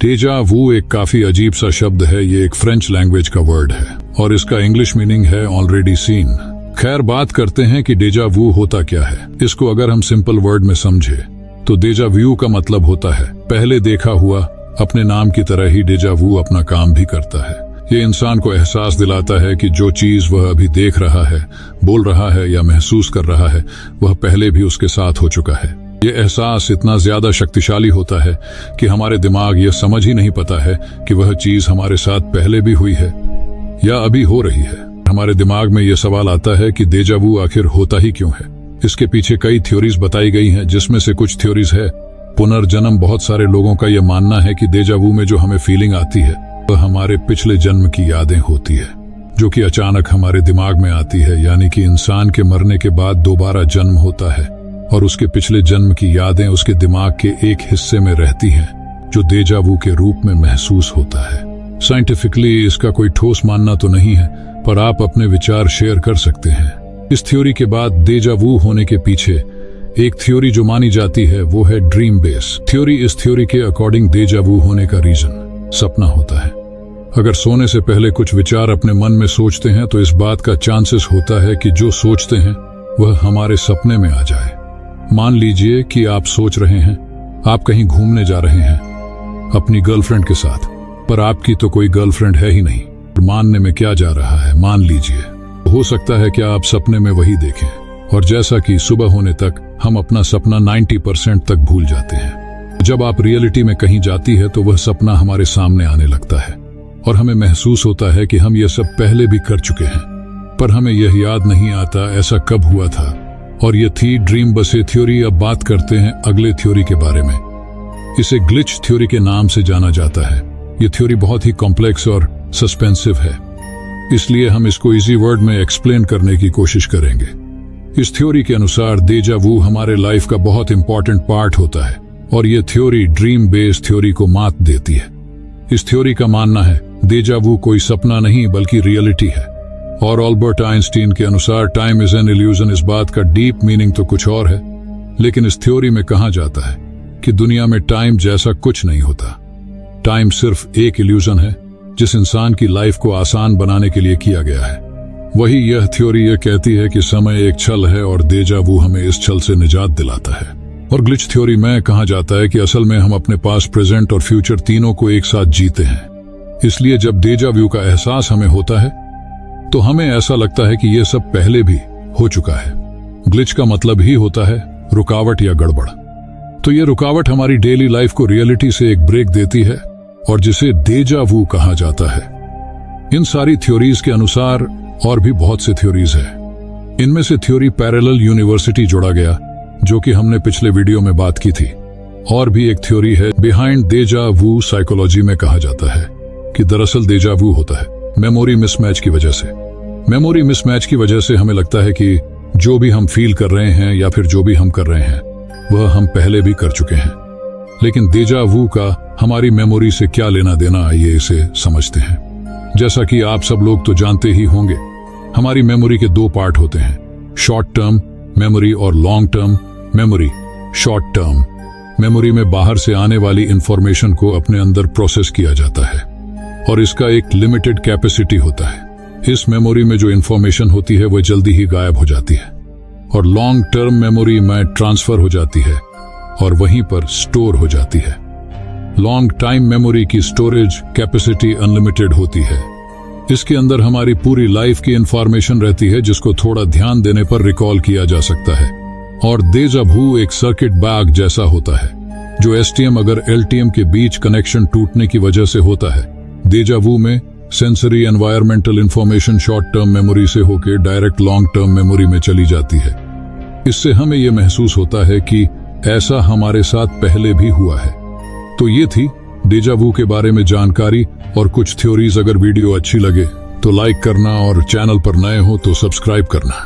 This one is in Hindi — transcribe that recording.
डेजा वू एक काफी अजीब सा शब्द है। ये एक फ्रेंच लैंग्वेज का वर्ड है और इसका इंग्लिश मीनिंग है ऑलरेडी सीन। खैर, बात करते हैं कि डेजा वू होता क्या है। इसको अगर हम सिंपल वर्ड में समझे तो डेजा व्यू का मतलब होता है पहले देखा हुआ। अपने नाम की तरह ही डेजा वू अपना काम भी करता है। ये इंसान को एहसास दिलाता है कि जो चीज वह अभी देख रहा है, बोल रहा है या महसूस कर रहा है, वह पहले भी उसके साथ हो चुका है। ये एहसास इतना ज्यादा शक्तिशाली होता है कि हमारे दिमाग ये समझ ही नहीं पाता है कि वह चीज हमारे साथ पहले भी हुई है या अभी हो रही है। हमारे दिमाग में ये सवाल आता है कि डेजा वू आखिर होता ही क्यों है। इसके पीछे कई थ्योरीज बताई गई हैं, जिसमें से कुछ थ्योरीज है पुनर्जन्म। बहुत सारे लोगों का यह मानना है कि डेजा वू में जो हमें फीलिंग आती है वह हमारे पिछले जन्म की यादें होती है, जो कि अचानक हमारे दिमाग में आती है। यानी कि इंसान के मरने के बाद दोबारा जन्म होता है और उसके पिछले जन्म की यादें उसके दिमाग के एक हिस्से में रहती हैं, जो डेजा वू के रूप में महसूस होता है। साइंटिफिकली इसका कोई ठोस मानना तो नहीं है, पर आप अपने विचार शेयर कर सकते हैं। इस थ्योरी के बाद डेजा वू होने के पीछे एक थ्योरी जो मानी जाती है वो है ड्रीम बेस थ्योरी। इस थ्योरी के अकॉर्डिंग डेजा वू होने का रीजन सपना होता है। अगर सोने से पहले कुछ विचार अपने मन में सोचते हैं तो इस बात का चांसेस होता है कि जो सोचते हैं वह हमारे सपने में आ जाए। मान लीजिए कि आप सोच रहे हैं आप कहीं घूमने जा रहे हैं अपनी गर्लफ्रेंड के साथ, पर आपकी तो कोई गर्लफ्रेंड है ही नहीं। मानने में क्या जा रहा है, मान लीजिए। हो सकता है कि आप सपने में वही देखें, और जैसा कि सुबह होने तक हम अपना सपना 90% तक भूल जाते हैं। जब आप रियलिटी में कहीं जाती है तो वह सपना हमारे सामने आने लगता है और हमें महसूस होता है कि हम ये सब पहले भी कर चुके हैं, पर हमें यह याद नहीं आता ऐसा कब हुआ था। और ये थी ड्रीम बसे थ्योरी। अब बात करते हैं अगले थ्योरी के बारे में। इसे ग्लिच थ्योरी के नाम से जाना जाता है। ये थ्योरी बहुत ही कॉम्प्लेक्स और सस्पेंसिव है, इसलिए हम इसको इजी वर्ड में एक्सप्लेन करने की कोशिश करेंगे। इस थ्योरी के अनुसार डेजा वू हमारे लाइफ का बहुत इंपॉर्टेंट पार्ट होता है और ये थ्योरी ड्रीम बेस्ड थ्योरी को मात देती है। इस थ्योरी का मानना है डेजा वू कोई सपना नहीं बल्कि रियलिटी है। और अल्बर्ट आइंस्टीन के अनुसार टाइम इज एन इल्यूजन। इस बात का डीप मीनिंग तो कुछ और है, लेकिन इस थ्योरी में कहा जाता है कि दुनिया में टाइम जैसा कुछ नहीं होता। टाइम सिर्फ एक इल्यूजन है जिस इंसान की लाइफ को आसान बनाने के लिए किया गया है। वही यह थ्योरी यह कहती है कि समय एक छल है और डेजा वू हमें इस छल से निजात दिलाता है। और ग्लिच थ्योरी में कहा जाता है कि असल में हम अपने पास, प्रेजेंट और फ्यूचर तीनों को एक साथ जीते हैं। इसलिए जब डेजा वू का एहसास हमें होता है तो हमें ऐसा लगता है कि यह सब पहले भी हो चुका है। ग्लिच का मतलब ही होता है रुकावट या गड़बड़। तो यह रुकावट हमारी डेली लाइफ को रियलिटी से एक ब्रेक देती है और जिसे डेजा वू कहा जाता है। इन सारी थ्योरीज के अनुसार और भी बहुत से थ्योरीज है। इनमें से थ्योरी पैरेलल यूनिवर्सिटी जोड़ा गया, जो कि हमने पिछले वीडियो में बात की थी। और भी एक थ्योरी है बिहाइंड डेजा वू। साइकोलॉजी में कहा जाता है कि दरअसल डेजा वू होता है मेमोरी मिसमैच की वजह से। मेमोरी मिसमैच की वजह से हमें लगता है कि जो भी हम फील कर रहे हैं या फिर जो भी हम कर रहे हैं वह हम पहले भी कर चुके हैं। लेकिन डेजा वू का हमारी मेमोरी से क्या लेना देना, आइए इसे समझते हैं। जैसा कि आप सब लोग तो जानते ही होंगे, हमारी मेमोरी के दो पार्ट होते हैं, शॉर्ट टर्म मेमोरी और long term memory. Short term memory में बाहर से आने वाली इंफॉर्मेशन को अपने अंदर प्रोसेस किया जाता है और इसका एक लिमिटेड कैपेसिटी होता है। इस मेमोरी में जो इंफॉर्मेशन होती है वह जल्दी ही गायब हो जाती है और लॉन्ग टर्म मेमोरी में ट्रांसफर हो जाती है और वहीं पर स्टोर हो जाती है। लॉन्ग टाइम मेमोरी की स्टोरेज कैपेसिटी अनलिमिटेड होती है। इसके अंदर हमारी पूरी लाइफ की इंफॉर्मेशन रहती है, जिसको थोड़ा ध्यान देने पर रिकॉल किया जा सकता है। और डेजा वू एक सर्किट बैग जैसा होता है, जो एसटीएम अगर एलटीएम के बीच कनेक्शन टूटने की वजह से होता है। डेजा वू में sensory environmental information short term memory से होकर डायरेक्ट लॉन्ग टर्म मेमोरी में चली जाती है। इससे हमें यह महसूस होता है कि ऐसा हमारे साथ पहले भी हुआ है। तो ये थी डेजा वू के बारे में जानकारी और कुछ थ्योरीज। अगर वीडियो अच्छी लगे तो लाइक करना और चैनल पर नए हो तो सब्सक्राइब करना।